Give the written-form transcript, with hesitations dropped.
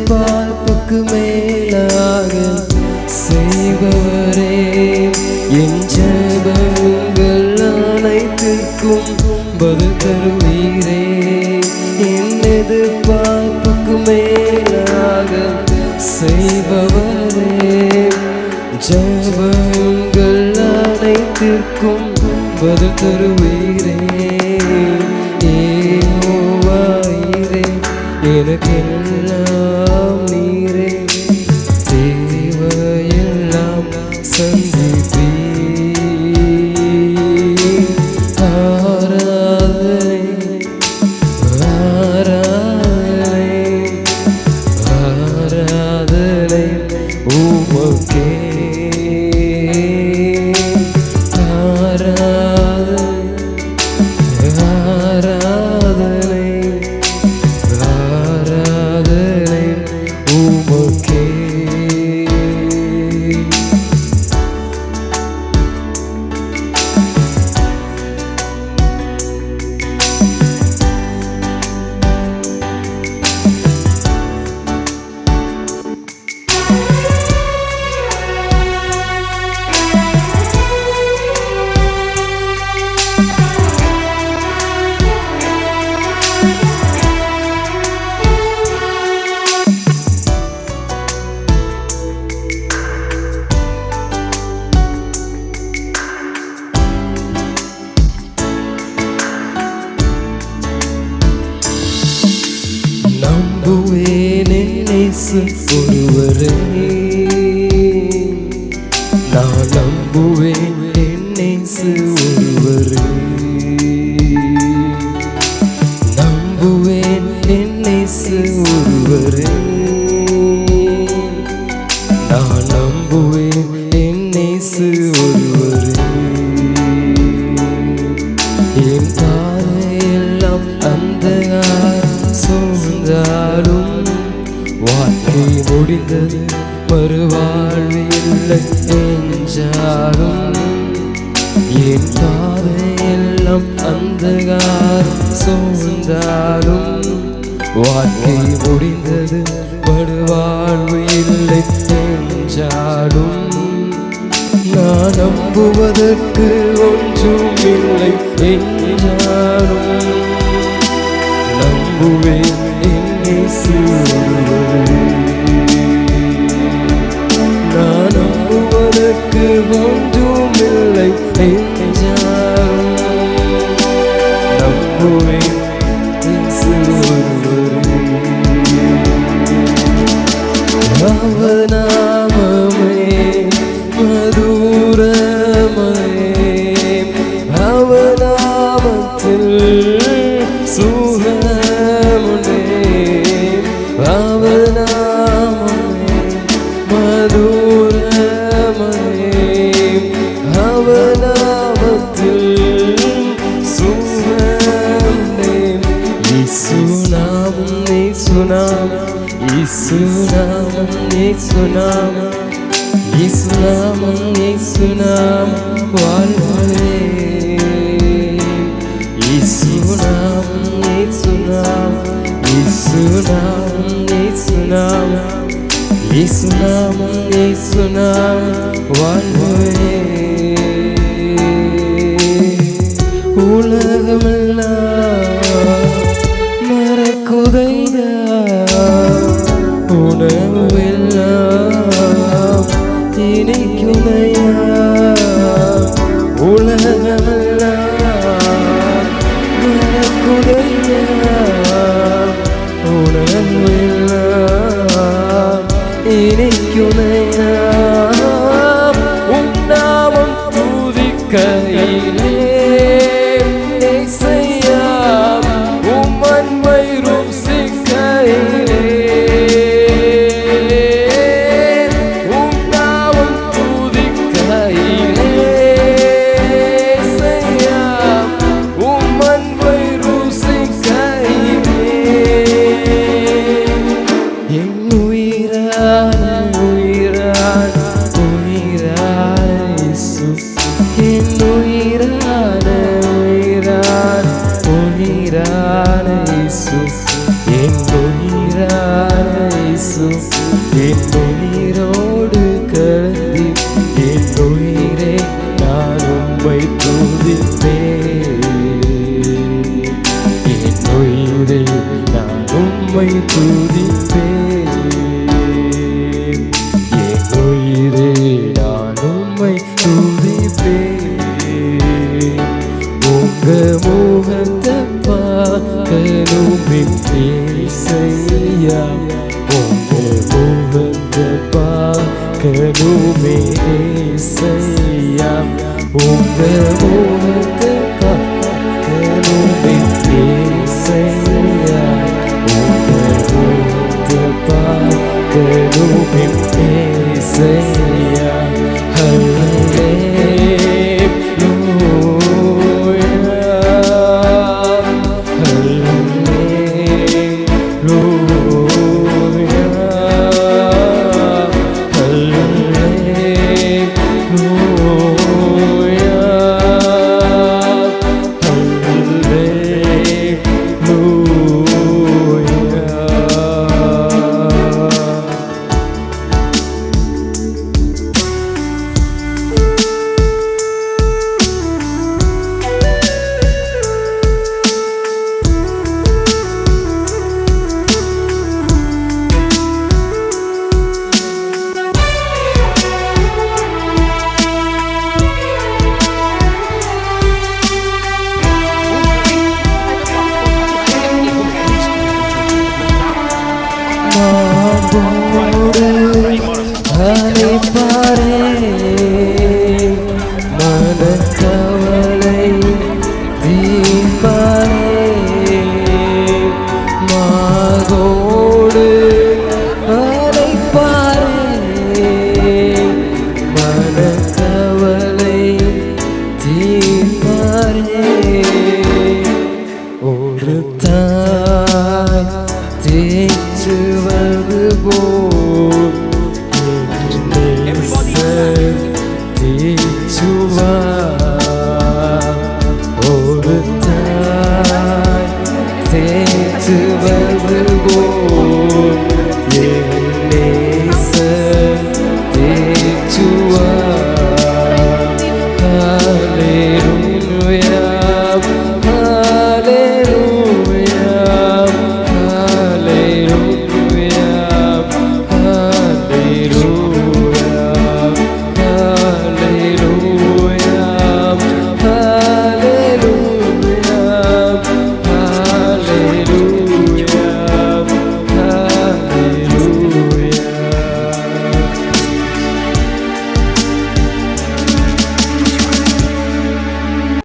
எதிர்பார்ப்புக்கு மேலாக செய்பவரே, என் ஜெபங்கள் அனைத்திற்கும் பதில் தருவீரே. என் எதிர்பார்ப்புக்கு மேலாக செய்பவரே, ஜெபங்கள் அனைத்திற்கும் பதில் தருவீரே. யெகோவா நீரே, எனக்கெல்லாம் நீரே, தேவையெல்லாம் சந்திப்பீர். ஆராதனை ஆராதனை ஆராதனை உமக்கே. நம்புவேன் என் இயேசு ஒருவரே, நான் நம்புவேன் என் இயேசு ஒருவரே. நம்புவேன் என் இயேசு ஒருவரே, நான் நம்புவேன் என் இயேசு ஒருவரே. என் பாதையெல்லாம் அந்தகாரம் சூழ்ந்தாலும் வாழ்க்கை முடிந்தது, மறுவாழ்வு இல்லை என்றாலும். என் பாதையெல்லாம் அந்தகாரம் சூழ்ந்தாலும் வாழ்க்கை முடிந்தது, மறுவாழ்வு இல்லை என்றாலும். நான் நம்புவதற்கு ஒன்றும் இல்லை என்றாலும் நம்புவேன் என் இயேசு ஒருவரே. நான் நம்புவதற்கு ஒன்றும் இல்லை என்றாலும் நம்புவேன் இயேசு ஒருவரே. அவர் நாமமே மதுரமே, அவர் நாமத்தில் சுகமுண்டே. அவர் நாமமே மதுரமே, அவர் நாமத்தில் சுகமுண்டே. இயேசு நாமம், இயேசு நாமம், இயேசு நாமம், இயேசு நாமம், இயேசு நாமம், இயேசு நாமம் வாழ்வே. இயேசு நாமம், இயேசு நாமம், இயேசு நாமம், இயேசு நாமம், இயேசு நாமம், இயேசு நாமம் வாழ்வே. உலகமெல்லாம் மறக்குதையா, உணவெல்லாம் இனிக்குதையா. உலகமெல்லாம் மறக்குதையா, உணவெல்லாம் இனிக்குதையா. உன் நாமம் துதிக்கையிலே இசையா, உம் அன்பை ருசிக்கையிலே. உம் நாமம் துதிக்கையிலே இசையா, உம் அன்பை ருசிக்கையிலே. என் உயிரான உயிரான உயிரான இயேசு, என் உயிரான உயிரான உயிரான இயேசு, என் உயிரான இயேசு, துதிப்பேன். உங்க முகத்தை பார்க்கணுமே ஏசையா, உங்க முகத்தை பார்க்கணுமே ஏசையா, உங்க முகத்தை பார்க்கணுமே ஏசையா, உங்க முகத்தை பார்க்கணுமே ஏசையா. மனக்கவலை தீர்ப்பாரே, மாகோடு அழைப்பாரே, மனக்கவலை தீர்ப்பாரே. ஒரு தாய் தேற்றுவது போல் தேற்றுவார்.